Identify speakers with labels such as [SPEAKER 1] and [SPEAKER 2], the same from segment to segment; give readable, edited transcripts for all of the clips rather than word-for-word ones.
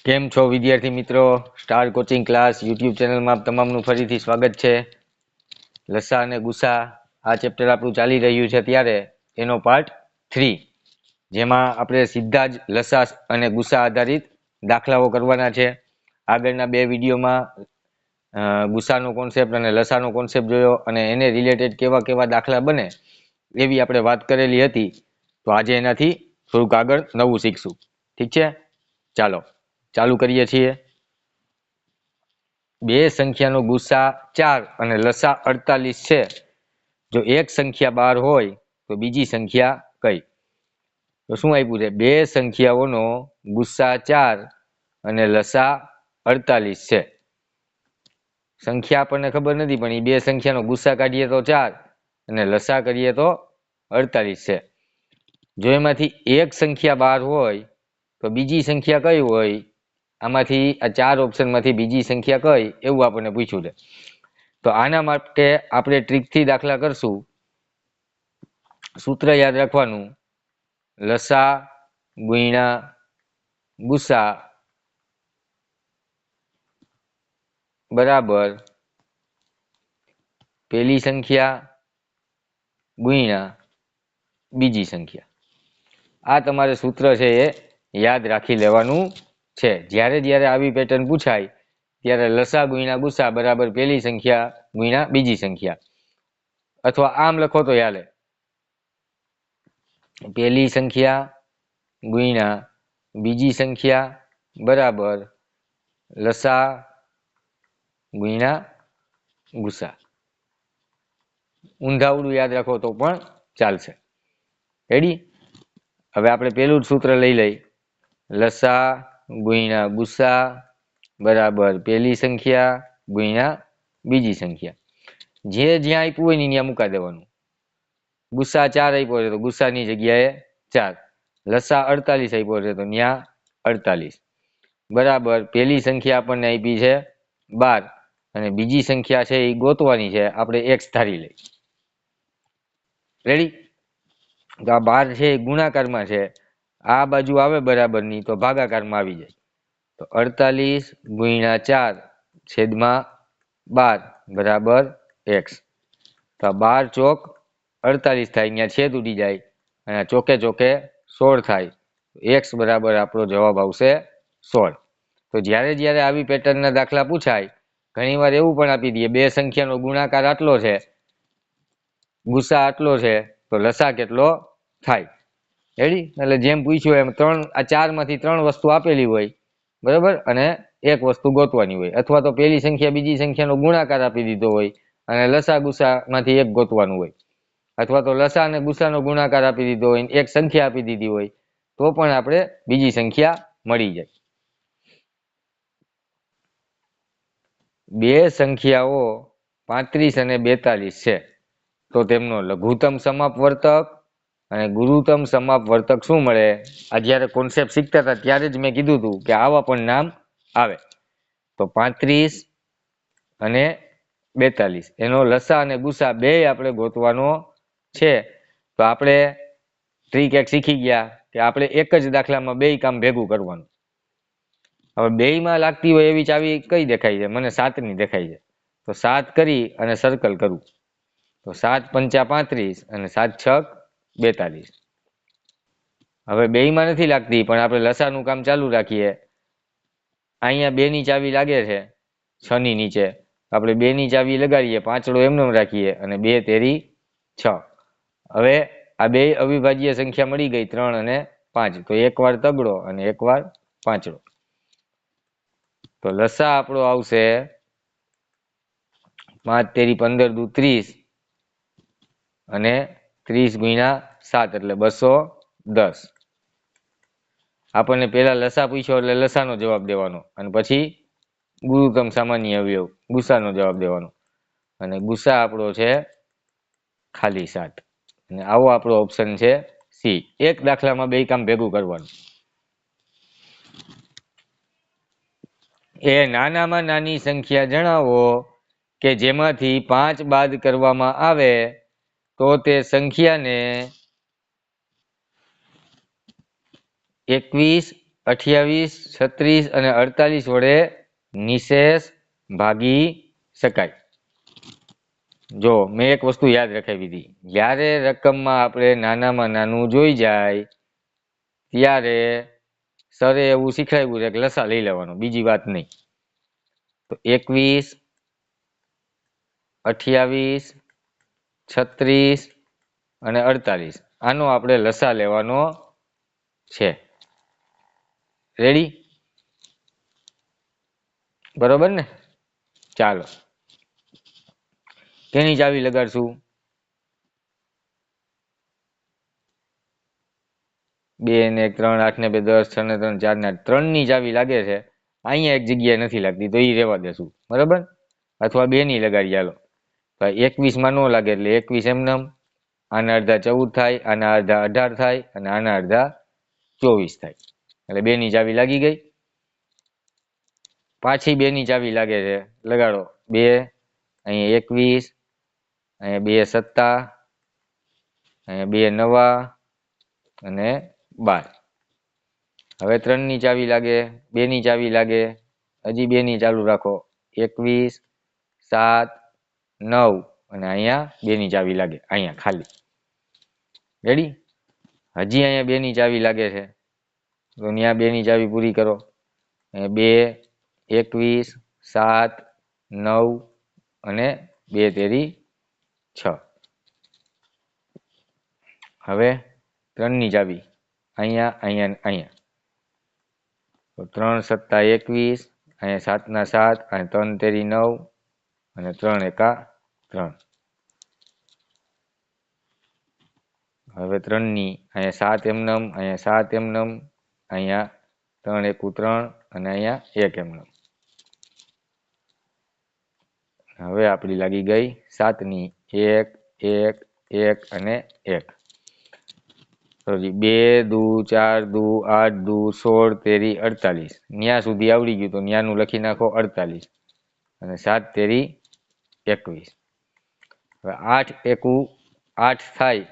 [SPEAKER 1] કેમ છો વિદ્યાર્થી મિત્રો? સ્ટાર કોચિંગ ક્લાસ યુટ્યુબ ચેનલમાં તમામનું ફરીથી સ્વાગત છે. લસા અને ગુસા આ ચેપ્ટર આપણું ચાલી રહ્યું છે ત્યારે એનો પાર્ટ 3, જેમાં આપણે સીધા જ લસા અને ગુસા આધારિત દાખલાઓ કરવાના છે. આગળના બે વિડીયોમાં ગુસાનો કોન્સેપ્ટ અને લસાનો કોન્સેપ્ટ જોયો અને એને રિલેટેડ કેવા કેવા દાખલા બને એવી આપણે વાત કરેલી હતી. તો આજે એનાથી થોડુંક આગળ નવું શીખશું. ઠીક છે, ચાલો ચાલુ કરીએ છીએ. બે સંખ્યાનો ગુસા 4 અને લસા 48 છે. જો એક સંખ્યા 12 હોય તો બીજી સંખ્યા કઈ? તો શું આપ્યું છે? બે સંખ્યાઓનો ગુસા 4 અને લસા 48 છે. સંખ્યા આપણને ખબર નથી, પણ એ બે સંખ્યાનો ગુસા કાઢીએ તો 4 અને લસા કરીએ તો 48 છે. જો એમાંથી એક સંખ્યા 12 હોય તો બીજી સંખ્યા કઈ હોય? આમાંથી આ 4 ઓપ્શનમાંથી બીજી સંખ્યા કઈ એવું આપણને પૂછ્યું છે. તો આના માટે આપણે ટ્રીકથી દાખલા કરશું. સૂત્ર યાદ રાખવાનું, લસા ગુણ્યા ગુસા બરાબર પેલી સંખ્યા ગુણ્યા બીજી સંખ્યા. આ તમારે સૂત્ર છે એ યાદ રાખી લેવાનું છે. જ્યારે જ્યારે આવી પેટર્ન પૂછાય ત્યારે લસા ગુણ્યા ગુસા બરાબર પેલી સંખ્યા ગુણ્યા બીજી સંખ્યા, અથવા આમ લખો તો ચાલે, પેલી સંખ્યા ગુણ્યા બીજી સંખ્યા બરાબર લસા ગુણ્યા ગુસા. ઊંધાવડું યાદ રાખો તો પણ ચાલશે. રેડી? હવે આપણે પેલું જ સૂત્ર લઈ લઈ, લસા ગુણ્યા ગુસા બરાબર પેલી સંખ્યા ગુણ્યા બીજી સંખ્યા. જે જ્યાં આપ્યું હોય ને ત્યાં મૂકા દેવાનું. ગુસા 4 આપ્યો છે તો ગુસાની જગ્યાએ 4, લસા 48 આપ્યો છે તો ત્યાં 48 બરાબર પેલી સંખ્યા આપણને આપી છે 12 અને બીજી સંખ્યા છે એ ગોતવાની છે. આપણે x ધારી લઈ. રેડી? તો આ 12 છે એ ગુણાકારમાં છે, આ બાજુ આવે બરાબરની તો ભાગાકારમાં આવી જાય. તો 48 ગુણ્યા 4 છેદમાં 12 બરાબર x. તો 12 ચોક 48 થાય, અહીંયા છેદ ઉડી જાય અને ચોકે ચોકે 16 થાય. x બરાબર આપણો જવાબ આવશે 16. તો જ્યારે જ્યારે આવી પેટર્નના દાખલા પૂછાય, ઘણીવાર એવું પણ આપી દઈએ, બે સંખ્યાનો ગુણાકાર આટલો છે, ગુસા આટલો છે, તો લસા કેટલો થાય? રેડી? એટલે જેમ પૂછ્યું એમ આ 4 માંથી 3 વસ્તુ આપેલી હોય બરાબર, અને એક વસ્તુ ગોતવાની હોય, અથવા તો પેલી સંખ્યા બીજી સંખ્યાનો ગુણાકાર આપી દીધો હોય અને લસા ગુસા માંથી એક ગોતવાનું હોય, અથવા તો લસા અને ગુસાનો ગુણાકાર આપી દીધો હોય, એક સંખ્યા આપી દીધી હોય, તો પણ આપણે બીજી સંખ્યા મળી જાય. બે સંખ્યાઓ 35 અને 42 છે, તો તેમનો લઘુત્તમ સમાપવર્તક અને ગુરુત્તમ સમાપવર્તક શું મળે? આ જ્યારે કોન્સેપ્ટ શીખતા હતા ત્યારે જ મેં કીધું હતું કે આવા પણ નામ આવે. તો 35 અને 42 એનો લસા અને ગુસા બે આપણે ગોતવાનો છે. તો આપણે ટ્રીક એક શીખી ગયા કે આપણે એક જ દાખલામાં બે કામ ભેગું કરવાનું. હવે બેયમાં લાગતી હોય એવી ચાવી કઈ દેખાય છે? મને 7ની દેખાય છે. તો 7 કરી અને સર્કલ કરું. તો 7 પંચા 35 અને 7 છક 42. હવે બેયમાં નથી લાગતી, પણ આપણે લસાનું કામ ચાલુ રાખીએ. અહીંયા 2 ની ચાવી લાગે છે 6 ની નીચે, આપણે 2 ની ચાવી લગાડીએ, પાંચડો એમને રાખીએ અને 2 તેરી 6. હવે આ બે અવિભાજ્ય સંખ્યા મળી ગઈ 3 અને 5. તો એક વાર તગડો અને એક વાર પાંચડો. તો લસા આપણો આવશે 5 તેરી 15 દુ 30 અને 30 ગુણ્યા 7 એટલે 210. આપણને પેલા લસા પૂછ્યો એટલે લસાનો જવાબ દેવાનો, અને પછી ગુરુત્તમ સામાન્ય અવયવ ગુસાનો જવાબ દેવાનો, અને ગુસા આપણો છે ખાલી 7. અને આવો આપણો ઓપ્શન છે સી. એક દાખલામાં બે કામ ભેગું કરવાનું. એ નાનામાં નાની સંખ્યા જણાવો કે જેમાંથી 5 બાદ કરવામાં આવે તો તે સંખ્યાને 21 28, 36 અને 48 વડે નિશેષ ભાગી શકાય. જો મેં એક વસ્તુ યાદ રખાવી હતી, જ્યારે રકમમાં આપણે નાનામાં નાનું જોઈ જાય ત્યારે સરે એવું શીખવાડ્યું છે કે લસા લઈ લેવાનો, બીજી વાત નહીં. તો 21, 28, 36 અને 48 આનો આપણે લસા લેવાનો છે. રેડી? બરોબર ને? ચાલો, કેની ચાવી લગાડશું? 2 ને 1 3, 8 ને 2 10, 6 ને 3 4 ને 8 3 ની ચાવી લાગે છે. અહીંયા એક જગ્યાએ નથી લાગતી, તો એ રહેવા દેશું. બરાબર? અથવા 2 ની લગાડી. ચાલો, 21 માં ન લાગે એટલે 21 એમનેમ. આના અડધા 14 થાય, આના અડધા 18 થાય અને આના અડધા 24 થાય. એટલે 2 ની ચાવી લાગી ગઈ. પાછી 2 ની ચાવી લાગે છે, લગાડો. 2, અહીંયા 21, અહીંયા 2 સત્તા, અહીંયા 2 નવા અને 12. હવે 3 ની ચાવી લાગે, 2 ની ચાવી લાગે, હજી 2 ની ચાલુ રાખો. 21, 7, 9 અને અહીંયા 2 ની ચાવી લાગે, અહીંયા ખાલી. રેડી? હજી અહીંયા 2 ની ચાવી લાગે છે, તો ત્યાં 2 ની ચાવી પૂરી કરો. 2, 21, 7, 9 અને 2 તેરી 6. હવે 3 ની ચાવી અહીંયા, અહીંયા, અહીંયા. તો 3 સત્તા 21, અહીંયા 7 ના 7, અહીંયા 3 તેરી 9 અને 3 એકા 3. હવે 3 ની અહીંયા 7 એમનેમ, અહીંયા 7 એમનેમ, અહીંયા 3 એકુ 3 અને અહીંયા 1 એમનેમ. હવે આપણી લાગી ગઈ 7 ની 1, 1, 1 અને 1. 2 દુ 4 દુ 8 દુ 16 તેરી 48. ન્યા સુધી આવડી ગયું, તો ન્યાનું લખી નાખો 48 અને 7 તેરી 21. હવે 8 એકુ 8 થાય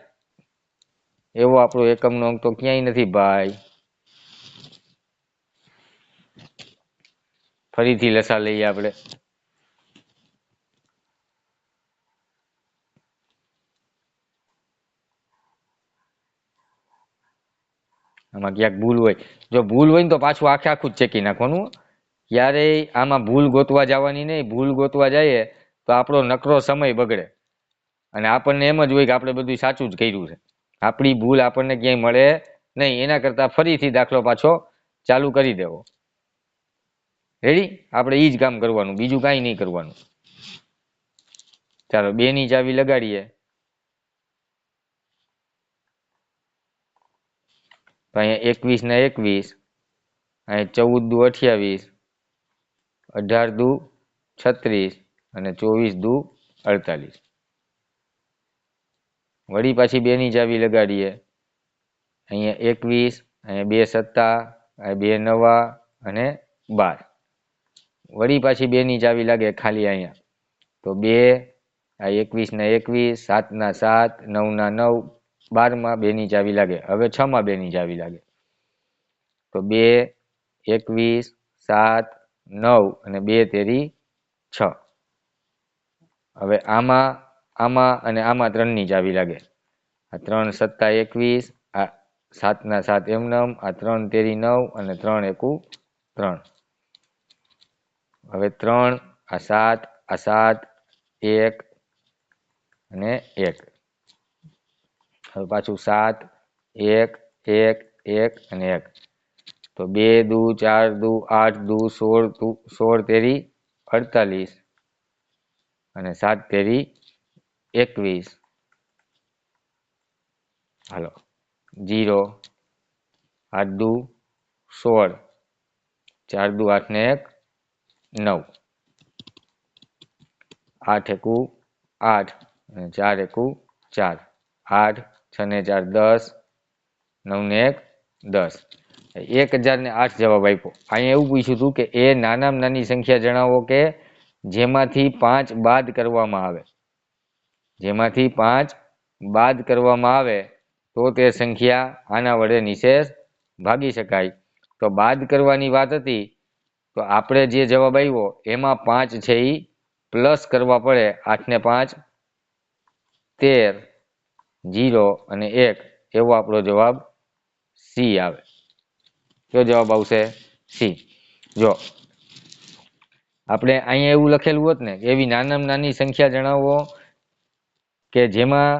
[SPEAKER 1] એવો આપણો એકમનો અંક તો ક્યાંય નથી ભાઈ. ફરીથી લસા લઈએ આપણે. આમાં ક્યાંક ભૂલ હોય, જો ભૂલ હોય ને તો પાછું આખું જ ચેકી નાખવાનું. ક્યારેય આમાં ભૂલ ગોતવા જવાની નહીં. ભૂલ ગોતવા જઈએ તો આપણો નકરો સમય બગડે અને આપણને એમ જ હોય કે આપણે બધું સાચું જ કર્યું છે. આપણી ભૂલ આપણને ક્યાંય મળે નહીં. એના કરતા ફરીથી દાખલો પાછો ચાલુ કરી દેવો. રેડી? આપણે એ જ કામ કરવાનું, બીજું કાંઈ નહીં કરવાનું. ચાલો, 2 ની ચાવી લગાડીએ. તો અહીંયા 21 ને 21, અહીંયા 14 દુ 28, 18 દુ 36 અને 24 દુ 48. વળી પાછી 2 ની ચાવી લગાડીએ. અહીંયા 21, અહીંયા 2 સત્તા, અહીંયા 2 નવા અને 12. વળી પાછી 2 ની ચાવી લાગે ખાલી અહીંયા. તો 2, આ 21 ના 21, 7 ના 7, 9 ના 9, 12 માં 2 ની ચાવી લાગે. હવે 6 માં 2 ની ચાવી લાગે. તો 2, 21, 7, 9 અને 2 તેરી 6. હવે આમાં અને આમાં 3 ની ચાવી લાગે. આ 3 સત્તા 21, આ 7 ના 7 એમનેમ, આ 3 તેરી 9 અને 3 એકુ 3. હવે 3, આ 7, આ 7, 1 અને 1. હવે પાછું 7, 1, 1, 1 અને 1. તો 2 દુ 4 દુ 8 દુ 16 તેરી 48 અને 7 તેરી 21. હાલો, 0, 8 દુ 16, 4 દુ 8 ને 1 9, 8 એકુ 8 અને 4 એકુ 4, 8, 6 ને 4 10, 9 ને 1 10. 1008 જવાબ આપ્યો. અહીંયા એવું પૂછ્યું હતું કે એ નાનામાં નાની સંખ્યા જણાવો કે જેમાંથી 5 બાદ કરવામાં આવે. જેમાંથી 5 બાદ કરવામાં આવે તો તે સંખ્યા આના વડે નિશેષ ભાગી શકાય. તો બાદ કરવાની વાત હતી, તો આપણે જે જવાબ આવ્યો એમાં 5 છે એ પ્લસ કરવા પડે. 8 ને 5 13, 0 અને 1 એવો આપણો જવાબ સી આવે. કયો જવાબ આવશે? સી. જો આપણે અહીંયા એવું લખેલું હોત ને, એવી નાનામાં નાની સંખ્યા જણાવો કે જેમાં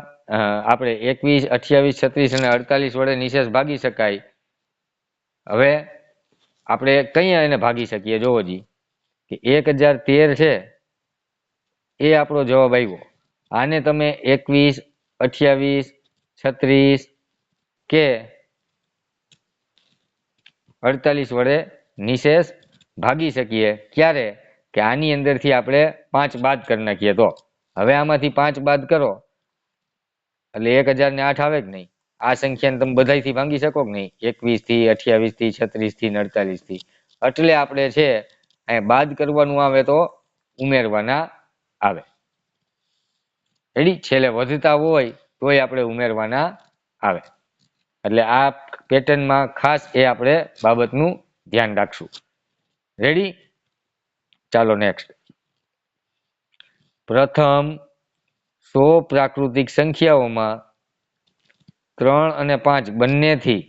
[SPEAKER 1] આપણે 21, 28, 36 અને 48 વડે નિશેષ ભાગી શકાય. હવે આપણે કઈ એને ભાગી શકીએ? જોવો જી કે 1013 છે એ આપણો જવાબ આવ્યો. આને તમે 21, 28, 36 કે 48 વડે નિશેષ ભાગી શકીએ. ક્યારે? કે આની અંદરથી આપણે 5 બાદ કરી નાખીએ તો. હવે આમાંથી 5 બાદ કરો એટલે 1008 આવે કે નહીં? આ સંખ્યાને તમે બધાયથી ભાંગી શકો કે નહીં? 21 થી, 28 થી, 36 થી, 48 થી. એટલે આપણે છે અહીં બાદ કરવાનું આવે તો ઉમેરવાના આવે. રેડી? છેલ્લે વધતા હોય તોય આપણે ઉમેરવાના આવે. એટલે આ પેટર્નમાં ખાસ એ આપણે બાબતનું ધ્યાન રાખશું. રેડી? ચાલો નેક્સ્ટ. પ્રથમ 100 પ્રાકૃતિક સંખ્યાઓમાં 3 અને 5 બંનેથી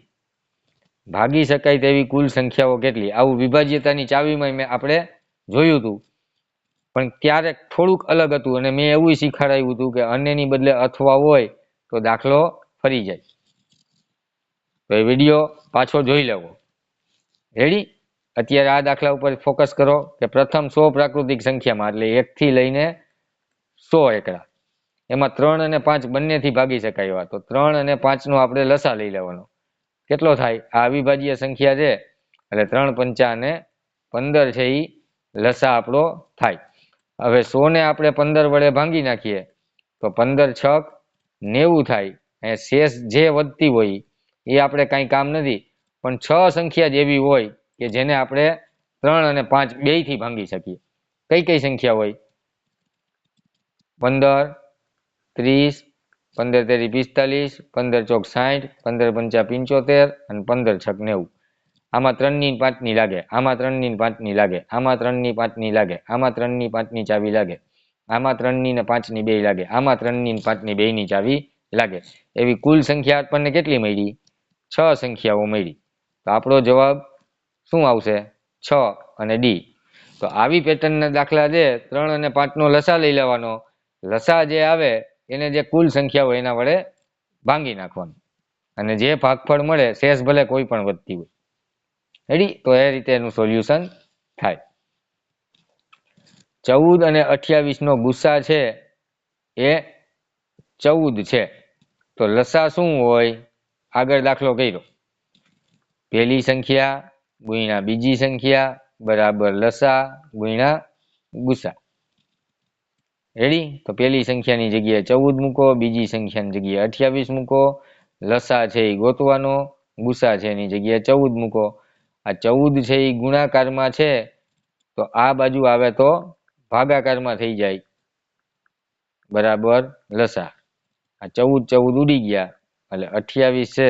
[SPEAKER 1] ભાગી શકાય તેવી કુલ સંખ્યાઓ કેટલી? આવું વિભાજ્યતાની ચાવીમાં આપણે જોયું હતું, પણ ક્યારેક થોડુંક અલગ હતું અને મેં એવું શીખવાડાયું હતું કે અન્યની બદલે અથવા હોય તો દાખલો ફરી જાય. તો એ વિડીયો પાછો જોઈ લેવો. રેડી? અત્યારે આ દાખલા ઉપર ફોકસ કરો કે પ્રથમ 100 પ્રાકૃતિક સંખ્યામાં, એટલે 1 થી લઈને 100 એકડા, એમાં 3 અને 5 બંનેથી ભાગી શકાય એવા. તો 3 અને 5 નો આપણે લસા લઈ લેવાનો. કેટલો થાય? આ અવિભાજ્ય સંખ્યા છે એટલે 3 પંચા અને 15 છે એ લસા આપણો થાય. હવે 100 ને આપણે 15 વડે ભાંગી નાખીએ તો 15 છક 90 થાય. અને શેષ જે વધતી હોય એ આપણે કાંઈ કામ નથી, પણ 6 સંખ્યા જેવી હોય કે જેને આપણે 3 અને 5 બેયથી ભાંગી શકીએ. કઈ કઈ સંખ્યા હોય? 15, 30, 15 તેરી 45, 15 ચોક 60, 15 પંચા 75 અને 15 છક 90. આમાં 3 ની 5 ની લાગે, આમાં 3 ની 5 ની લાગે, આમાં 3 ની 5 ની લાગે, આમાં 3 ની 5 ની ચાવી લાગે, આમાં 3 ની ને 5 ની 2 લાગે, આમાં 3 ની 5 ની 2 ની ચાવી લાગે. એવી કુલ સંખ્યા આપણને કેટલી મળી? 6 સંખ્યાઓ મળી. તો આપણો જવાબ શું આવશે? 6 અને ડી. તો આવી પેટર્નના દાખલા છે 3 અને 5 નો લસા લઈ લેવાનો. લસા જે આવે એને જે કુલ સંખ્યા હોય એના વડે ભાંગી નાખવાનું, અને જે ભાગફળ મળે શેષ ભલે કોઈ પણ વધતી હોય. રેડી? તો એ રીતે એનું સોલ્યુશન થાય. 14 અને 28 નો ગુસા છે એ 14 છે. તો લસા શું હોય? આગળ દાખલો કર્યો, પહેલી સંખ્યા ગુણ્યા બીજી સંખ્યા બરાબર લસા ગુણ્યા ગુસા. રેડી? તો પહેલી સંખ્યાની જગ્યાએ 14 મૂકો, બીજી સંખ્યાની જગ્યાએ 28 મૂકો, લસા છે એ ગોતવાનો, ગુસા છે એની જગ્યાએ 14 મૂકો. આ 14 છે એ ગુણાકારમાં છે તો આ બાજુ આવે તો ભાગાકારમાં થઈ જાય બરાબર લસા. આ 14 ઉડી ગયા એટલે 28 છે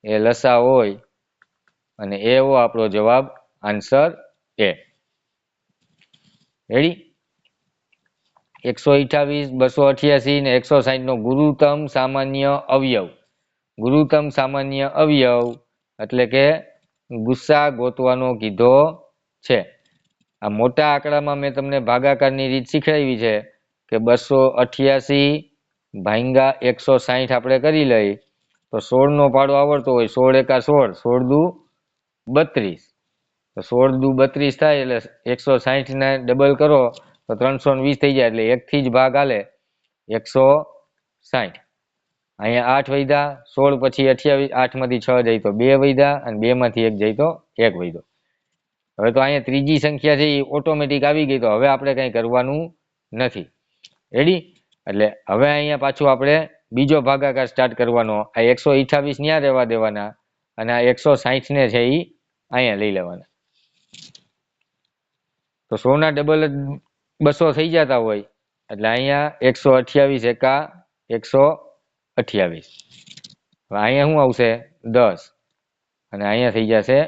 [SPEAKER 1] એ લસા હોય અને એવો આપણો જવાબ આન્સર એ. રેડી? 128, 288 ને 160 નો ગુરુત્તમ સામાન્ય અવયવ. ગુરુત્તમ સામાન્ય અવયવ એટલે કે ગુસ્સા ગોતવાનો કીધો છે. આ મોટા આંકડામાં મેં તમને ભાગાકારની રીત શીખવાડી છે કે 288 ભાંગા 160 આપણે કરી લઈ તો 16 નો પાડો આવડતો હોય, 16 એકા 16, 16 દુ 32. તો 16 દુ 32 થાય એટલે 160 ને ડબલ કરો તો 320 થઈ જાય. એટલે 1 થી જ ભાગ હાલે 160. અહીંયા 8 વધ્યા, 16 પછી 28, 8 માંથી 6 જાય તો 2 વધ્યા અને 2 માંથી 1 જાય તો 1 વધ્યો. હવે તો અહીંયા ત્રીજી સંખ્યા છે એ ઓટોમેટિક આવી ગઈ, તો હવે આપણે કંઈ કરવાનું નથી. રેડી? એટલે હવે અહીંયા પાછું આપણે બીજો ભાગાકાર સ્ટાર્ટ કરવાનો. આ 128 ન્યા રહેવા દેવાના અને આ 160 ને છે એ અહીંયા લઈ લેવાના. તો 100 ના ડબલ જ 200 થઈ જતા હોય એટલે અહીંયા 128 એકા 128. હવે અહીંયા શું આવશે? 10 અને અહીંયા થઈ જશે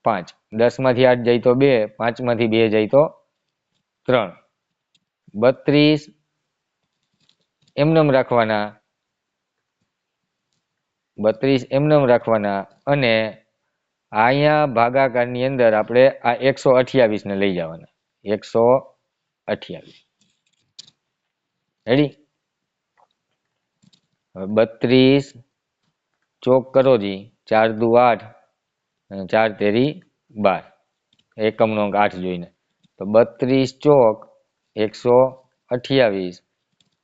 [SPEAKER 1] 5, 10 માંથી 8 જાય તો 2, 5 માંથી 2 જાય તો 3, 32 એમનેમ રાખવાના, 32 એમનેમ રાખવાના અને અહીંયા ભાગાકારની અંદર આપણે આ 128 ને લઈ જવાના, 128 રેડી. 32 ચોક કરો જી, 4 દુ 8 અને 4 તેરી 12, એકમનો અંક 8 જોઈને તો 32 ચોક 128,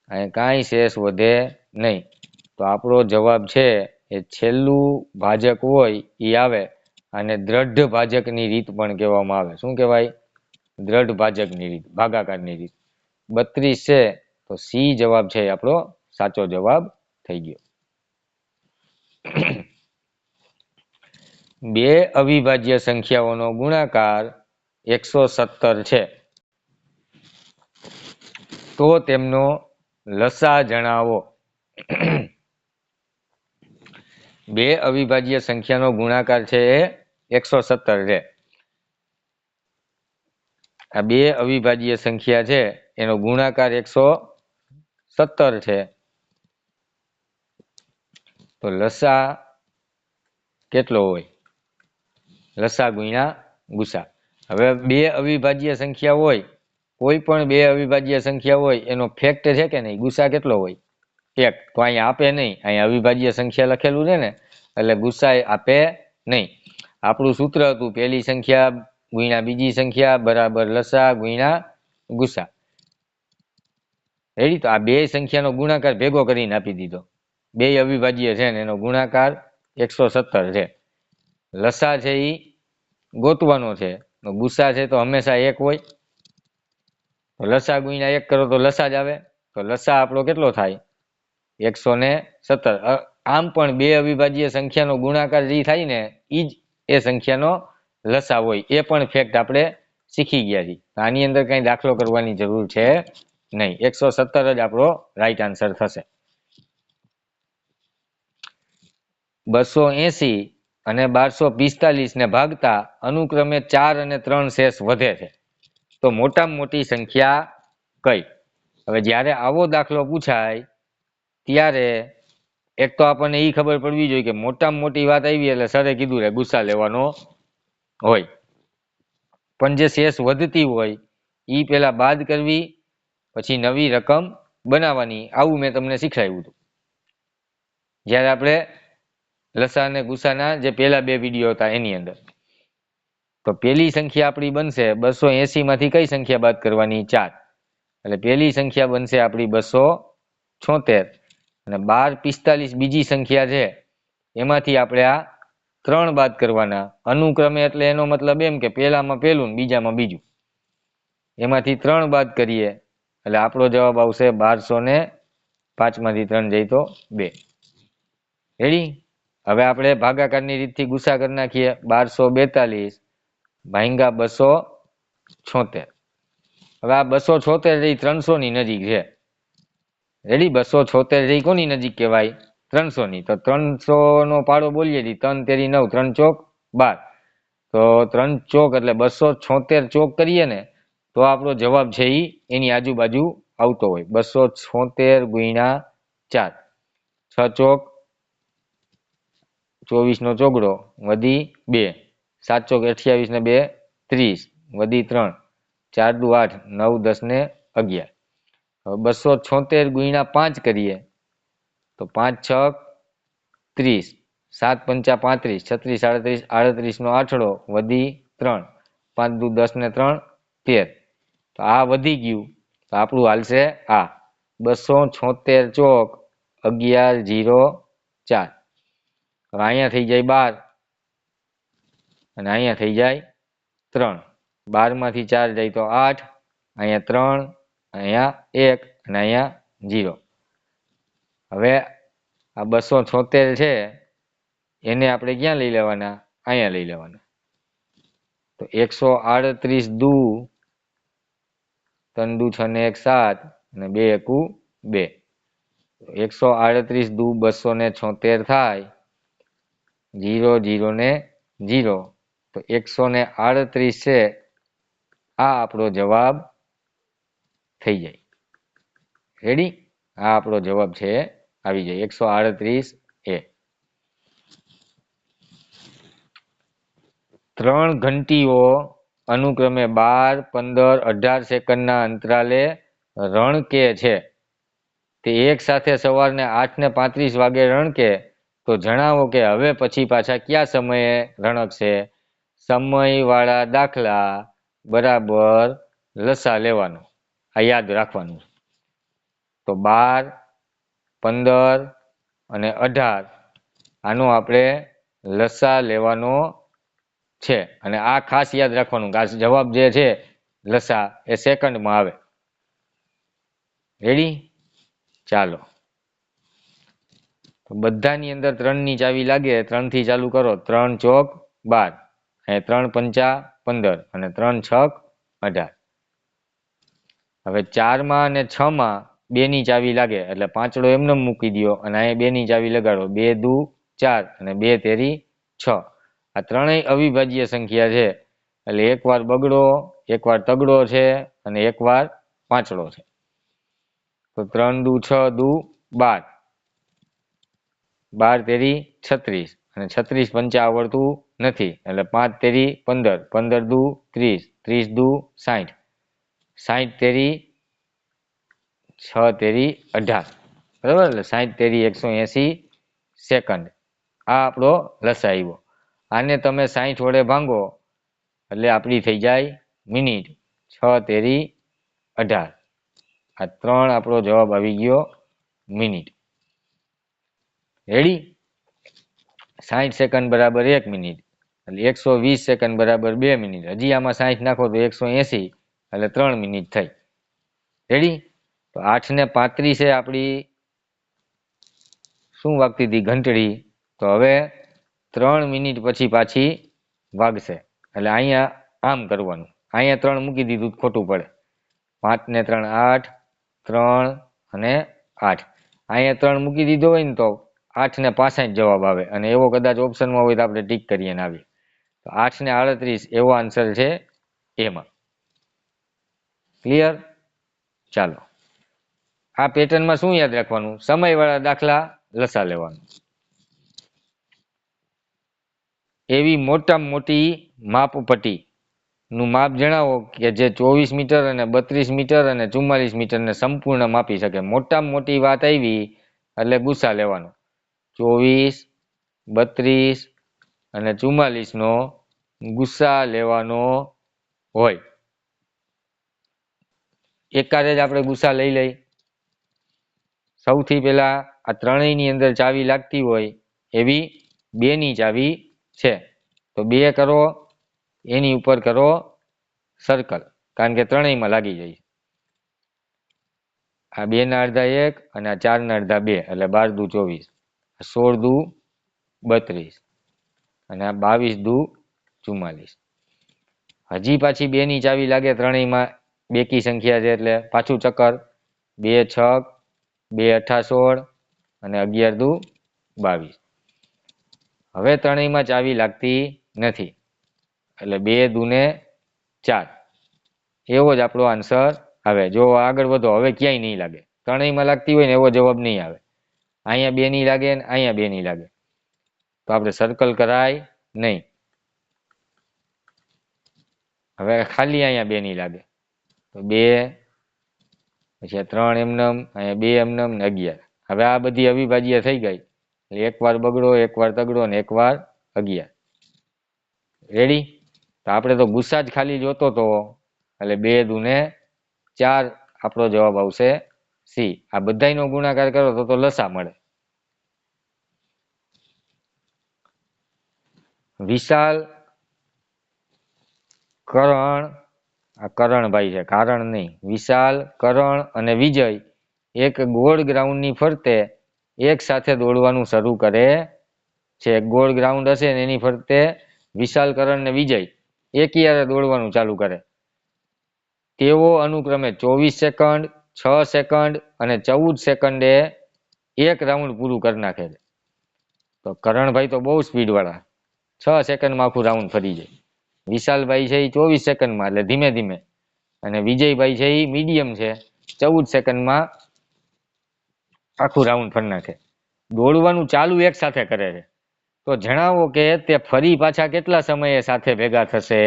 [SPEAKER 1] અને કાંઈ શેષ વધે નહીં. તો આપણો જવાબ છે એ છેલ્લું ભાજક હોય એ આવે, અને દ્રઢ ભાજકની રીત પણ કહેવામાં આવે. શું કહેવાય? દ્રઢ ભાજકની રીત, ભાગાકારની રીત. 32 છે તો સી જવાબ છે આપણો સાચો જવાબ થઈ ગયો. બે અવિભાજ્ય સંખ્યાઓનો ગુણાકાર 117 છે તો તેમનો લસા જણાવો. બે અવિભાજ્ય સંખ્યાનો ગુણાકાર છે એ 117 છે. આ બે અવિભાજ્ય સંખ્યા છે એનો ગુણાકાર 117 છે. તો લસા કેટલો હોય? લસા ગુણ્યા ગુસા. હવે બે અવિભાજ્ય સંખ્યા હોય, કોઈ પણ બે અવિભાજ્ય સંખ્યા હોય એનો ફેક્ટ છે કે નહીં? ગુસા કેટલો હોય? 1. તો અહીંયા આપે નહીં, અહીંયા અવિભાજ્ય સંખ્યા લખેલું છે ને એટલે ગુસા આપે નહીં. આપણું સૂત્ર હતું પહેલી સંખ્યા ગુણ્યા બીજી સંખ્યા બરાબર લસા ગુણ્યા ગુસા. રેડી? તો આ બે સંખ્યાનો ગુણાકાર ભેગો કરીને આપી દીધો. બે અવિભાજ્ય છે ને એનો ગુણાકાર 117 છે. લસા છે એ ગોતવાનો છે, ગુસા છે તો હંમેશા 1 હોય. તો લસા ગુણ્યા 1 કરો તો લસા જ આવે. તો લસા આપણો કેટલો થાય? 117. આમ પણ બે અવિભાજ્ય સંખ્યાનો ગુણાકાર જે થાય ને એ જ એ સંખ્યાનો લસા હોય. એ પણ ફેક્ટ આપણે શીખી ગયા છીએ. આની અંદર કઈ દાખલો કરવાની જરૂર છે નહીં. 117 જ આપણો રાઈટ આન્સર થશે. 280 અને 1245 ને ભાગતા અનુક્રમે 4 અને 3 શેષ વધે છે તો મોટામાં મોટી સંખ્યા કઈ? હવે જ્યારે આવો દાખલો પૂછાય ત્યારે એક તો આપણને એ ખબર પડવી જોઈએ કે મોટામાં મોટી વાત આવી એટલે સરે કીધું રે ગુસ્સા લેવાનો હોય. પણ જે શેષ વધતી હોય એ પેલા બાદ કરવી, પછી નવી રકમ બનાવવાની. આવું મેં તમને શીખવાડ્યું હતું જ્યારે આપણે લસા અને ગુસાના જે પેલા બે વિડીયો હતા એની અંદર. તો પેલી સંખ્યા આપણી બનશે 280 માંથી કઈ સંખ્યા બાદ કરવાની? 4. એટલે પેલી સંખ્યા બનશે આપણી 276, અને 1245 બીજી સંખ્યા છે એમાંથી આપણે આ 3 બાદ કરવાના. અનુક્રમે એટલે એનો મતલબ એમ કે પેલામાં પેલું ને બીજામાં બીજું, એમાંથી 3 બાદ કરીએ એટલે આપણો જવાબ આવશે 1205 માંથી 3 જાય તો 2. રેડી? હવે આપણે ભાગાકારની રીતથી ગુસા કરી નાખીએ. 1242 ભાંગા 276. હવે આ 276 300 ની નજીક છે. રેડી? 276 રહી કોની નજીક કહેવાય? 300 ની. તો 300 નો પાડો બોલીએ 3 તેરી 9, 3 ચોક 12. તો 3 ચોક એટલે 276 ચોક કરીએ ને તો આપણો જવાબ છે એ એની આજુબાજુ આવતો હોય. 276 ગુણ્યા 4, 6 ચોક 24 નો ચોગડો વધી 2, 7 ચોક 28 ને 2 30 વધી 3, 4 દુ 8, 9 10 ને 11. હવે 276 ગુણ્યા 5 કરીએ તો 5 6 30, 7 પંચા 35, 36 38 નો આઠડો વધી 3, 5 દુ 10 ને 3 13. તો આ વધી ગયું તો આપણું હાલશે આ 276 ચોક 11 0 4. હવે અહીંયા થઈ જાય 12 અને અહીંયા થઈ જાય 3. 12 માંથી 4 જાય તો 8, અહીંયા 3, અહીંયા 1 અને અહીંયા 0. હવે આ 276 છે એને આપણે ક્યાં લઈ લેવાના? અહીંયા લઈ લેવાના. તો 138 દુ 3 દુ 6 ને 1 7 અને 2 એકુ 2. 138 દુ 276 થાય. 0 0 ને 0 તો 138 છે. આ આપણો જવાબ થઈ જાય. રેડી? આ આપણો જવાબ છે આવી જાય 138 એ. 3 ઘંટીઓ અનુક્રમે 12, 15, 18 સેકન્ડના અંતરાલે રણકે છે. તે એક સાથે સવારને 8:35 વાગે રણકે, તો જણાવો કે હવે પછી પાછા કયા સમયે રણકશે? સમયવાળા દાખલા બરાબર લસા લેવાનો. આ યાદ રાખવાનું. તો 12, 15 અને 18 આનો આપણે લસા લેવાનો છે. અને આ ખાસ યાદ રાખવાનું કે આ જવાબ જે છે લસા એ સેકન્ડમાં આવે. રેડી? ચાલો. બધાની અંદર 3ની ચાવી લાગે. 3થી ચાલુ કરો. 3 ચોક 12, અને 3 પંચા 15 અને 3 છક 18. હવે 4માં અને 6માં 2ની ચાવી લાગે એટલે પાંચડો એમને મૂકી દો અને અહીંયા 2ની ચાવી લગાડો. 2 દુ 4 અને 2 તેરી 6. આ ત્રણેય અવિભાજ્ય સંખ્યા છે. એટલે એકવાર બગડો, એકવાર તગડો છે અને એકવાર પાંચડો છે. તો 3 દુ 6 દુ 12, 12 તેરી 36 અને 36 પંચા આવડતું નથી એટલે 5 તેરી 15, 15 દુ 30, 30 દુ 60, 60 તેરી 6 તેરી 18. બરાબર? એટલે 60 તેરી 180 સેકન્ડ. આ આપણો લસા આવ્યો. આને તમે 60 વડે ભાંગો એટલે આપણી થઈ જાય મિનિટ. 6 તેરી 18. આ 3 આપણો જવાબ આવી ગયો મિનિટ. રેડી? 60 સેકન્ડ બરાબર 1 મિનિટ. એટલે 120 સેકન્ડ બરાબર 2 મિનિટ. હજી આમાં 60 નાખો તો 180 એટલે 3 મિનિટ થઈ. રેડી? તો 8:35 આપણી શું વાગતી હતી? ઘંટડી. તો હવે 3 મિનિટ પછી પાછી વાગશે. એટલે અહીંયા આમ કરવાનું. અહીંયા 3 મૂકી દીધું ખોટું પડે. 5 ને 3 8, 3 અને 8. અહીંયા 3 મૂકી દીધો હોય ને તો 8:65 જવાબ આવે. અને એવો કદાચ ઓપ્શનમાં હોય તો આપણે ટીક કરીએ ને આવીએ. તો 8:38 એવો આન્સર છે એમાં. ક્લિયર? ચાલો. આ પેટર્નમાં શું યાદ રાખવાનું? સમયવાળા દાખલા લસા લેવાનું. એવી મોટામાં મોટી માપપટ્ટી નું માપ જણાવો કે જે 24 મીટર અને 32 મીટર અને 44 મીટરને સંપૂર્ણ માપી શકે. મોટામાં મોટી વાત આવી એટલે ગુસા લેવાનો. 24, 32 અને 44 નો ગુસ્સા લેવાનો હોય. એકારે જ આપણે ગુસ્સા લઈ લઈ. સૌથી પહેલા આ ત્રણેયની અંદર ચાવી લાગતી હોય એવી 2ની ચાવી છે. તો 2 કરો, એની ઉપર કરો સર્કલ, કારણ કે ત્રણેયમાં લાગી જાય. આ 2 ના અડધા 1 અને આ 4 ના અડધા 2 એટલે 12 દુ 24, 16 દુ 32 અને આ 22 દુ 44. હજી પાછી 2ની ચાવી લાગે ત્રણેયમાં બેકી સંખ્યા છે એટલે પાછું ચક્કર. 2 છક 2 અઠા 16 અને 11 દુ 22. હવે ત્રણેયમાં ચાવી લાગતી નથી એટલે 2 દુને 4. એવો જ આપણો આન્સર આવે. જો આગળ વધો હવે ક્યાંય નહીં લાગે. ત્રણેયમાં લાગતી હોય ને એવો જવાબ નહીં આવે. અહીંયા 2ની લાગે ને અહીંયા 2ની લાગે તો આપણે સર્કલ કરાય નહીં. હવે ખાલી અહીંયા 2ની લાગે તો 2, પછી 3 એમનેમ, અહીંયા 2 એમનેમ ને 11. હવે આ બધી અવિભાજ્ય થઈ ગઈ. એકવાર બગડો, એકવાર તગડો ને એકવાર 11. રેડી? તો આપણે તો ગુસ્સા જ ખાલી જોતો તો એટલે 2 દુને 4 આપણો જવાબ આવશે સી. આ બધાયનો ગુણાકાર કરો તો લસા મળે. વિશાલ, કરણ, આ કરણભાઈ છે, કારણ નહીં. વિશાલ, કરણ અને વિજય એક ગોળ ગ્રાઉન્ડની ફરતે એક સાથે દોડવાનું શરૂ કરે છે. ગોળ ગ્રાઉન્ડ હશે ને એની ફરતે વિશાલ, કરણ ને વિજય એકીયારે દોડવાનું ચાલુ કરે. તેઓ અનુક્રમે 24 સેકન્ડ, 6 સેકન્ડ અને 14 સેકન્ડે એક રાઉન્ડ પૂરું કરી નાખે છે. તો કરણભાઈ તો બહુ સ્પીડ વાળા, 6 સેકન્ડમાં આખું રાઉન્ડ ફરી જાય. વિશાલભાઈ છે એ 24 સેકન્ડમાં એટલે ધીમે ધીમે, અને વિજયભાઈ છે એ મીડિયમ છે 14 સેકન્ડમાં આખું રાઉન્ડ ફરી નાખે. દોડવાનું ચાલુ એક સાથે કરે છે. તો જણાવો કે તે ફરી પાછા કેટલા સમયે સાથે ભેગા થશે?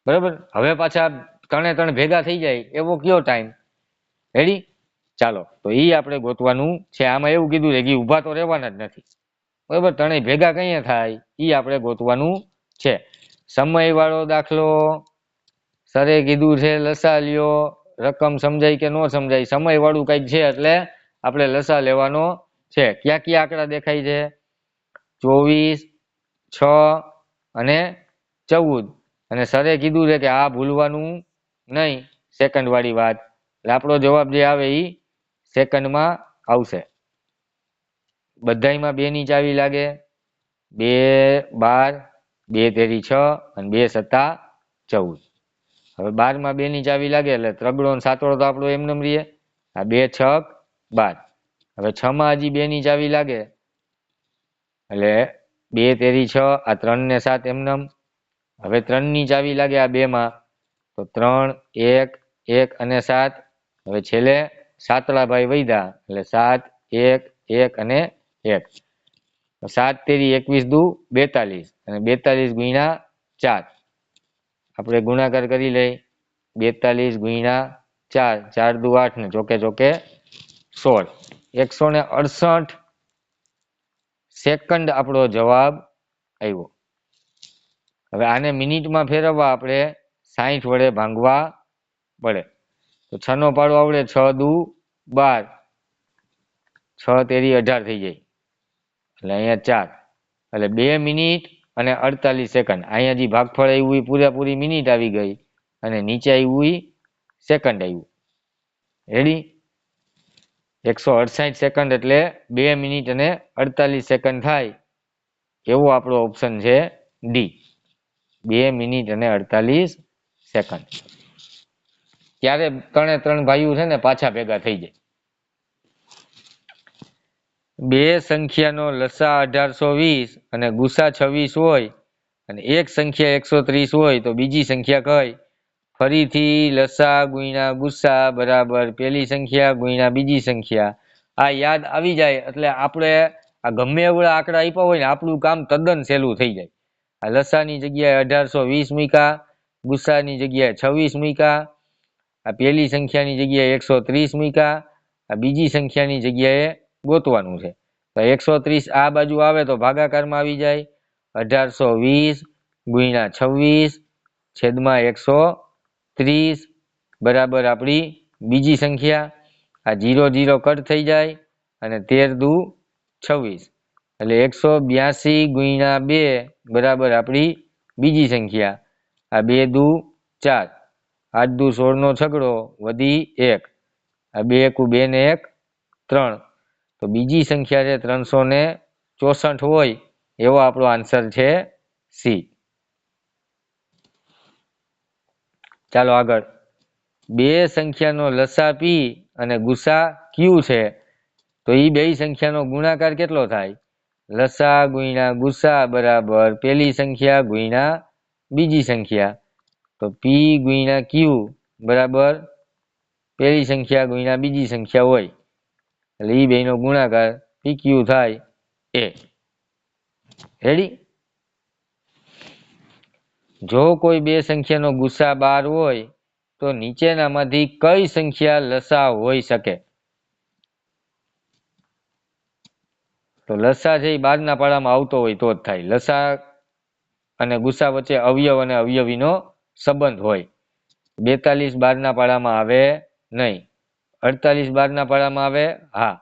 [SPEAKER 1] બરાબર, હવે પાછા ત્રણે ભેગા થઈ જાય એવો કયો ટાઈમ? રેડી? ચાલો, તો એ આપણે ગોતવાનું છે. આમાં એવું કીધું છે કે ઊભા તો રહેવાના જ નથી. બરાબર, ત્રણેય ભેગા કઈ થાય એ આપણે ગોતવાનું છે. સમય વાળો દાખલો સરે કીધું છે લસા લ્યો, રકમ સમજાય કે ન સમજાય? સમય વાળું કઈક છે એટલે આપણે લસા લેવાનો છે. ક્યાં ક્યાં આંકડા દેખાય છે? 24, 6 અને 14. અને સરે કીધું છે કે આ ભૂલવાનું નહીં, સેકન્ડ વાળી વાત. એટલે આપણો જવાબ જે આવે એ સેકન્ડમાં આવશે. બધાયમાં 2 ની ચાવી લાગે. 2 12, 2 તેરી 6 અને 2 સત્તા 14. હવે 12 માં 2 ની ચાવી લાગે એટલે ત્રગડો ને સાતડો તો આપણો એમને રહીએ. આ 2 છક 12. હવે 6 માં હજી 2 ની ચાવી લાગે એટલે 2 તેરી 6, આ 3 ને 7 એમનેમ. હવે 3 ની ચાવી લાગે આ 2 માં, તો 3, 1, 1 અને 7. હવે છેલ્લે સાતડા ભાઈ વૈધા એટલે 7, 1, 1 અને 1. 7 તેરી 21 દુ 42 અને 42 ગુણ્યા 4. આપણે ગુણાકાર કરી લઈ. 42 ગુણ્યા 4, 4 દુ 8 ને ચોકે ચોકે 16. 168 સેકન્ડ આપણો જવાબ આવ્યો. હવે આને મિનિટમાં ફેરવવા આપણે 60 વડે ભાંગવા પડે. તો 6 નો પાડો આવડે, 6 દુ 12, 6 તેરી 18 થઈ જાય એટલે અહીંયા 4. એટલે 2 મિનિટ અને 48 સેકન્ડ. અહીંયા જે ભાગફળ આવ્યું એ પૂરેપૂરી મિનિટ આવી ગઈ અને નીચે આવ્યું એ સેકન્ડ આવ્યું. રેડી? 168 સેકન્ડ એટલે 2 મિનિટ અને 48 સેકન્ડ થાય એવો આપણો ઓપ્શન છે ડી. 2 મિનિટ અને 48 સેકન્ડ. ત્યારે ત્રણે ભાઈઓ છે ને પાછા ભેગા થઈ જાય. બે સંખ્યાનો લસા 1820 અને ગુસા 26 હોય અને એક સંખ્યા 130 હોય તો બીજી સંખ્યા કઈ? ફરીથી લસા ગુણ્યા ગુસા બરાબર પેલી સંખ્યા ગુણ્યા બીજી સંખ્યા. આ યાદ આવી જાય એટલે આપણે આ ગમે એવડા આંકડા આપ્યા હોય ને આપણું કામ તદ્દન સહેલું થઈ જાય. આ લસાની જગ્યાએ 1820 મૂક્યા, ગુસ્સાની જગ્યાએ 26 મૂક્યા, આ પેલી સંખ્યાની જગ્યાએ 130 મૂક્યા, આ બીજી સંખ્યાની જગ્યાએ ગોતવાનું છે. તો 130 આ બાજુ આવે તો ભાગાકારમાં આવી જાય. 1820 ગુણ્યા 26 છેદમાં 130 બરાબર આપણી બીજી સંખ્યા. આ 0 0 કટ થઈ જાય અને 13 દુ 26 એટલે 182 ગુણ્યા 2 બરાબર આપણી બીજી સંખ્યા. આ 2 દુ 4, 8 દુ 16 નો છગડો વધી 1, આ 2 એકુ 2 ને 1 3. તો બીજી સંખ્યા છે 364 હોય એવો આપણો આન્સર છે સી. ચાલો આગળ. બે સંખ્યાનો લસા પી અને ગુસા ક્યુ છે તો એ બે સંખ્યાનો ગુણાકાર કેટલો થાય? લસા ગુણ્યા ગુસા બરાબર પેલી સંખ્યા ગુણ્યા બીજી સંખ્યા. તો પી ગુણ્યા ક્યુ બરાબર પેલી સંખ્યા ગુણ્યા બીજી સંખ્યા હોય એટલે એ બેનો ગુણાકાર પી ક્યુ થાય એ. રેડી? જો કોઈ બે સંખ્યાનો ગુસા 12 હોય તો નીચેનામાંથી કઈ સંખ્યા લસા હોઈ શકે? તો લસા છે એ 12 ના પાડામાં આવતો હોય તો જ થાય. લસા અને ગુસા વચ્ચે અવયવ અને અવયવીનો સંબંધ હોય. 42 12 ના પાડામાં આવે નહીં. 48 12 ના પાડામાં આવે? હા.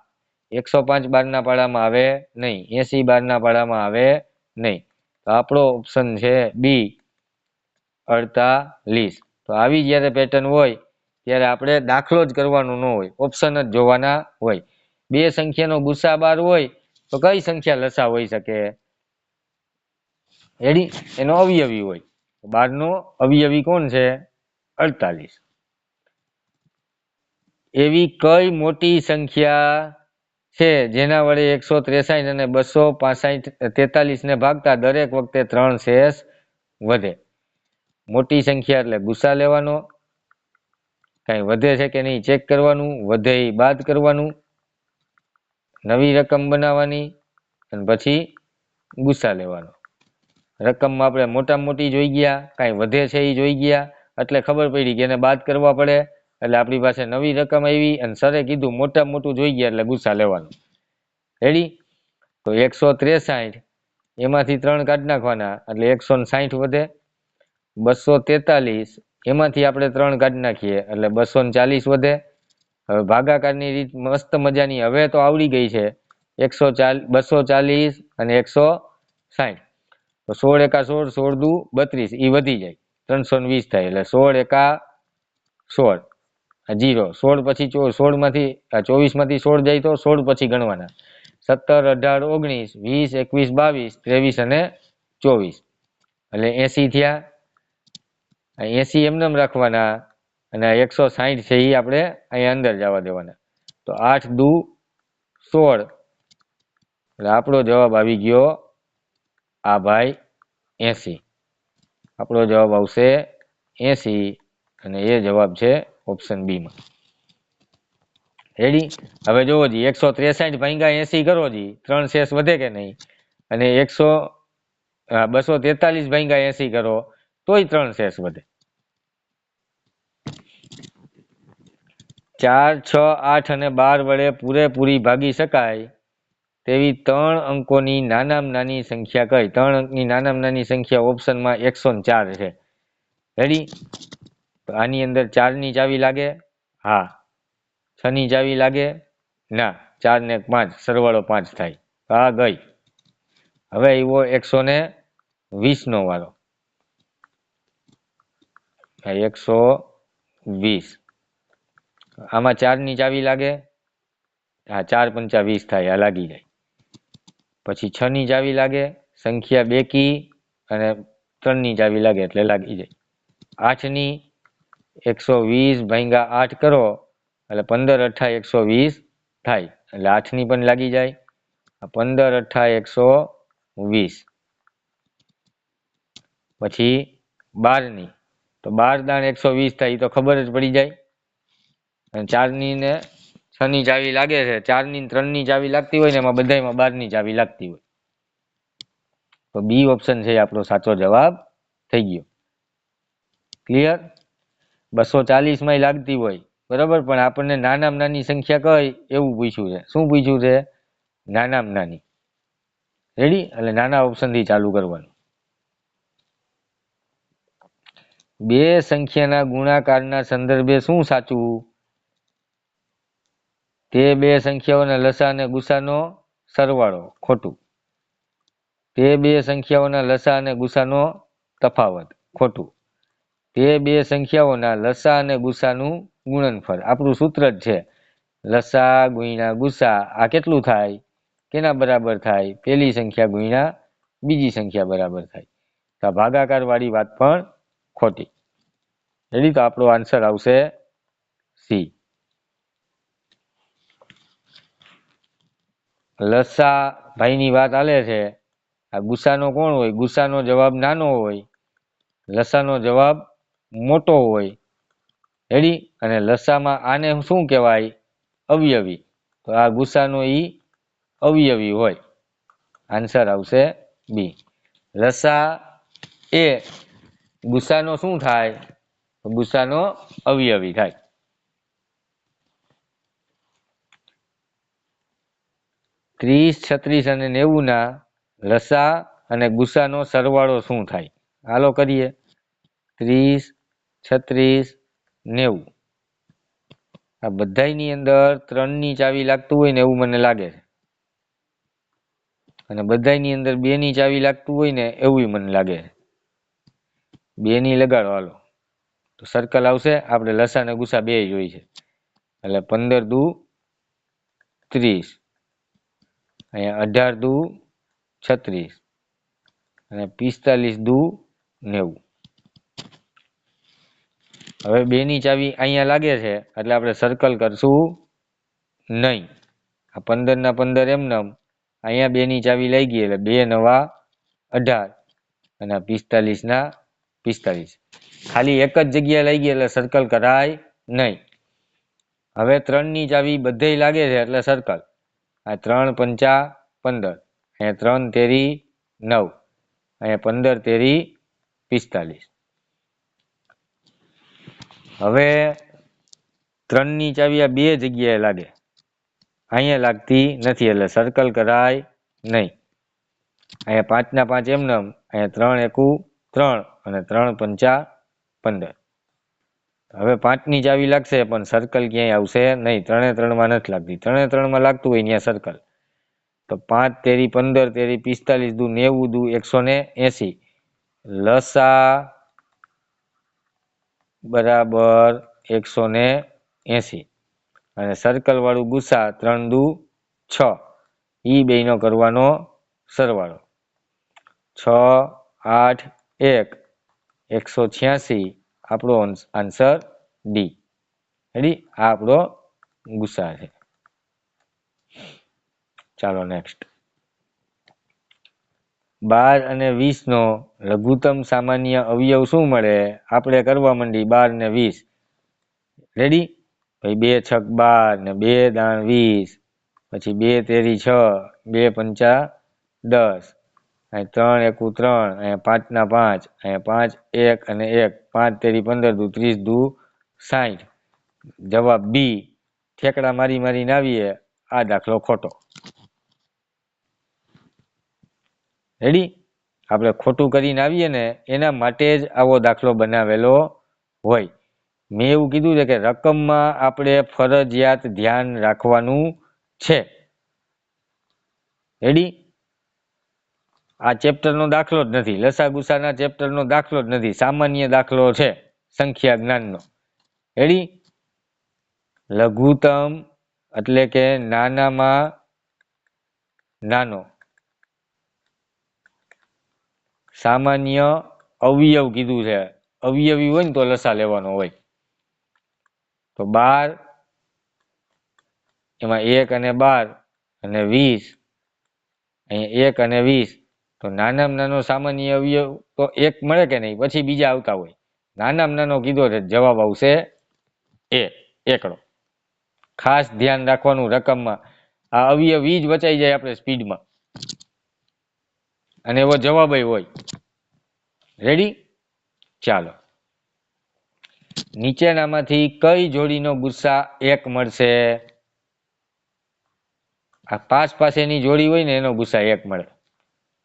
[SPEAKER 1] 105 12 ના પાડામાં આવે નહીં. 80 12 ના પાડામાં આવે નહીં. તો આપણો ઓપ્શન છે બી 48. તો આવી જ્યારે પેટર્ન હોય ત્યારે આપણે દાખલો જ કરવાનો ન હોય, ઓપ્શન જ જોવાના હોય. બે સંખ્યાનો ગુસા 12 હોય તો કઈ સંખ્યા લસા હોઈ શકે? રેડી? એનો અવયવી હોય. 12 નો અવયવી કોણ છે? 48. એવી કઈ મોટી સંખ્યા છે જેના વડે 163 અને 265 43 ને ભાગતા દરેક વખતે 3 શેષ વધે. મોટી સંખ્યા એટલે ગુસા લેવાનો, કાંઈ વધે છે કે નહીં ચેક કરવાનું, વધે એ બાદ કરવાનું, નવી રકમ બનાવવાની અને પછી ગુસા લેવાનો. રકમમાં આપણે મોટામાં મોટી જોઈ ગયા, કાંઈ વધે છે એ જોઈ ગયા, એટલે ખબર પડી કે એને બાદ કરવા પડે, એટલે આપણી પાસે નવી રકમ આવી અને સરે કીધું મોટામાં મોટું જોઈ ગયા એટલે ગુસા લેવાનું. રેડી? તો 163 એમાંથી 3 કાઢી નાખવાના એટલે 160 વધે. 243 એમાંથી આપણે 3 કાઢી નાખીએ એટલે 240 વધે. હવે ભાગાકારની રીત મસ્ત મજાની હવે તો આવડી ગઈ છે. 240 અને 160. તો 16 એકા 16, 16 દુ 32 એ વધી જાય 320 થાય એટલે 16 એકા 16 0. 16 પછી 16 માંથી 24 માંથી 16 જાય તો 16 પછી ગણવાના. 17, 18, 19, 20, 21, 22, 23 અને 24 એટલે 80 થયા. 80 એમનેમ રાખવાના અને 160 છે એ આપણે અહીંયા અંદર જવા દેવાના. તો 8 દુ 16 એટલે આપણો જવાબ આવી ગયો આ ભાઈ 80. આપણો જવાબ આવશે 80 અને એ જવાબ છે ઓપ્શન બી માં. રેડી? હવે જોવો જી 163 ભાગ્યા 80 કરો જી 3 શેષ વધે કે નહીં, અને 243 ભાગ્યા 80 કરો તોય 3 શેષ વધે. 4, 6, 8 અને 12 વડે પૂરેપૂરી ભાગી શકાય તેવી 3 અંકોની નાનામાં નાની સંખ્યા કઈ? 3 અંકની નાનામાં નાની સંખ્યા ઓપ્શનમાં 104 છે. રેડી? તો આની અંદર 4 ની ચાવી લાગે? હા. 6 ની ચાવી લાગે? ના. 4 ને 5 સરવાળો 5 થાય. આ ગઈ. હવે આવ્યો 120 નો વારો. 120 આમાં 4 ની ચાવી લાગે? હા. 4 પંચા 20 થાય. આ લાગી જાય. પછી 6 ની ચાવી લાગે? સંખ્યા બેકી અને 3 ની ચાવી લાગે એટલે લાગી જાય. 8 ની 120 ભાગ્યા 8 કરો એટલે 15 અઠા 120 થાય એટલે 8 ની પણ લાગી જાય. 15 અઠા 120. પછી 12 ની તો 12 દાણ 120 થાય તો ખબર જ પડી જાય. અને 4 ની ને 6 ની ચાવી લાગે છે, 4 ની 3 ની ચાવી લાગતી હોય ને એમાં બધામાં 12 ની ચાવી લાગતી હોય. તો બી ઓપ્શન છે આપણો સાચો જવાબ થઈ ગયો. ક્લિયર? 240 માં લાગતી હોય બરાબર, પણ આપણને નાનામાં નાની સંખ્યા કઈ એવું પૂછ્યું છે. શું પૂછ્યું છે? નાનામાં નાની. રેડી? એટલે નાના ઓપ્શન થી ચાલુ કરવાનું. બે સંખ્યાના ગુણાકારના સંદર્ભે શું સાચું? તે બે સંખ્યાઓના લસા અને ગુસાનો સરવાળો. ખોટું. તે બે સંખ્યાઓના લસા અને ગુસાનો તફાવત. ખોટું. તે બે સંખ્યાઓના લસા અને ગુસાનું ગુણનફળ. આપણું સૂત્ર જ છે લસા ગુણ્યા ગુસા. આ કેટલું થાય? કેના બરાબર થાય? પેલી સંખ્યા ગુણ્યા બીજી સંખ્યા બરાબર થાય. તો ભાગાકાર વાળી વાત પણ ખોટી. રેડી? તો આપણો આન્સર આવશે સી. લસા ભાઈની વાત હાલે છે. આ ગુસાનો કોણ હોય? ગુસાનો જવાબ નાનો હોય, લસાનો જવાબ મોટો હોય. રેડી? અને લસામાં આને શું કહેવાય? અવયવી. તો આ ગુસાનો ઈ અવયવી હોય. આન્સર આવશે બી. લસા એ ગુસાનો શું થાય? ગુસાનો અવયવી થાય. 30, 36 અને 90 ના લસા અને ગુસાનો સરવાળો શું થાય? હાલો કરીએ. 30, 36, 90. આ બધાની અંદર 3 ની ચાવી લાગતું હોય ને એવું મને લાગે છે. અને બધાની અંદર 2 ની ચાવી લાગતું હોય ને એવું મને લાગે છે. 2 ની લગાડો હાલો. તો સર્કલ આવશે. આપણે લસા અને ગુસા બે જોઈ છે. એટલે 15 દુ 30. અહીંયા 18 દુ 36 અને 45 દુ 90. હવે 2 ની ચાવી અહીંયા લાગે છે એટલે આપણે સર્કલ કરશું નહીં. આ 15 ના 15 એમનેમ. અહીંયા 2 ની ચાવી લાગી એટલે 2 નવા 18 અને 45 ના 45. ખાલી એક જ જગ્યાએ લઈ ગઈ એટલે સર્કલ કરાય નહીં. હવે 3 ની ચાવી બધે લાગે છે એટલે સર્કલ. આ 3 પંચા 15, અહીંયા 3 તેરી 9, અહીંયા 15 તેરી 45. હવે 3 ની ચાવી આ બે જગ્યાએ લાગે, અહીંયા લાગતી નથી એટલે સર્કલ કરાય નહીં. અહીંયા 5 ના 5 એમનેમ, અહીંયા 3 એકુ 3 અને 3 પંચા 15. હવે 5 ની ચાવી લાગશે પણ સર્કલ ક્યાંય આવશે નહીં. 3 3 માં નથી લાગતી. 3 3 માં લાગતું હોય ત્યાં સર્કલ. તો 5 તેરી 15 તેરી 45 દુ 90 દુ 180. લસા બરાબર 180 અને સર્કલ વાળું ગુસા 3 દુ 6. ઈ બેયનો કરવાનો સરવાળો. 6 8 1 186. આપણો આન્સર ડી. રેડી? આ આપણો ગુસા છે. ચાલો નેક્સ્ટ. 12 અને 20 નો લઘુત્તમ સામાન્ય અવયવ શું મળે? આપણે કરવા માંડી 12 ને 20. રેડી? ભાઈ 2 છક 12 ને 2 દાણ 20, પછી 2 તેરી 6, 2 પંચા 10, અહીં 3 એકુ 3, અહીંયા 5 ના 5, અહીંયા 5 1 અને 1, 5 તેરી 15 દુ 30 દુ 60. જવાબ બી. ઠેકડા મારી મારીને આવીએ, આ દાખલો ખોટો. રેડી? આપણે ખોટું કરીને આવીએ ને એના માટે જ આવો દાખલો બનાવેલો હોય. મેં એવું કીધું છે કે રકમમાં આપણે ફરજિયાત ધ્યાન રાખવાનું છે. રેડી? આ ચેપ્ટરનો દાખલો જ નથી, લસા ગુસાના ચેપ્ટરનો દાખલો જ નથી, સામાન્ય દાખલો છે સંખ્યા જ્ઞાનનો. રેડી? લઘુત્તમ એટલે કે નાનામાં નાનો સામાન્ય અવયવ કીધું છે. અવયવી હોય ને તો લસા લેવાનો હોય. તો 12, એમાં 1 અને 12 અને 20, અહીંયા 1 અને 20. તો નાનામાં નાનો સામાન્ય અવયવ તો 1 મળે કે નહીં, પછી બીજા આવતા હોય. નાનામાં નાનો કીધો છે, જવાબ આવશે એ, એકડો. ખાસ ધ્યાન રાખવાનું રકમમાં. આ અવયવ જ વચાઈ જાય આપણે સ્પીડમાં, અને એવો જવાબ હોય. રેડી? ચાલો. નીચેનામાંથી કઈ જોડીનો ગુસ્સા 1 મળશે? આ પાસેની જોડી હોય ને એનો ગુસ્સા 1 મળે.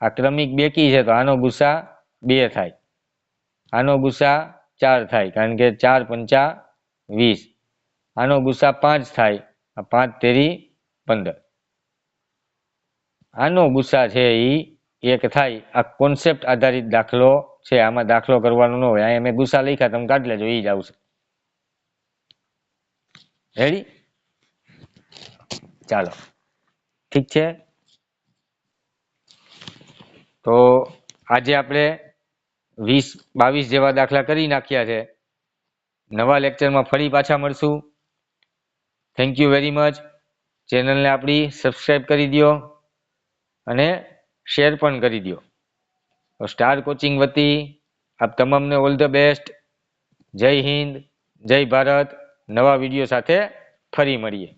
[SPEAKER 1] આ ક્રમિક બેકી છે તો આનો ગુસ્સા 2 થાય, આનો ગુસ્સા 4 થાય, કારણ કે 4 પંચા 20. આનો ગુસ્સા 5 થાય, આ 5 તેરી 15. આનો ગુસ્સા છે ઈ 1 થાય. આ કોન્સેપ્ટ આધારિત દાખલો છે, આમાં દાખલો કરવાનો ન હોય. અહીંયા મેં ગુસ્સા લખ્યા, તમે કાઢી લેજો, ઈ જ આવશે. રેડી? ચાલો, ઠીક છે. તો આજે આપણે 20-22 જેવા દાખલા કરી નાખ્યા છે. નવા લેક્ચરમાં ફરી પાછા મળશું. Thank you very much. ચેનલને આપણી સબસ્ક્રાઈબ કરી દો અને શેર પણ કરી દો. સ્ટાર કોચિંગ વતી આપ તમામને ઓલ ધ બેસ્ટ. જય હિન્દ, જય ભારત. નવા વિડીયો સાથે ફરી મળીએ.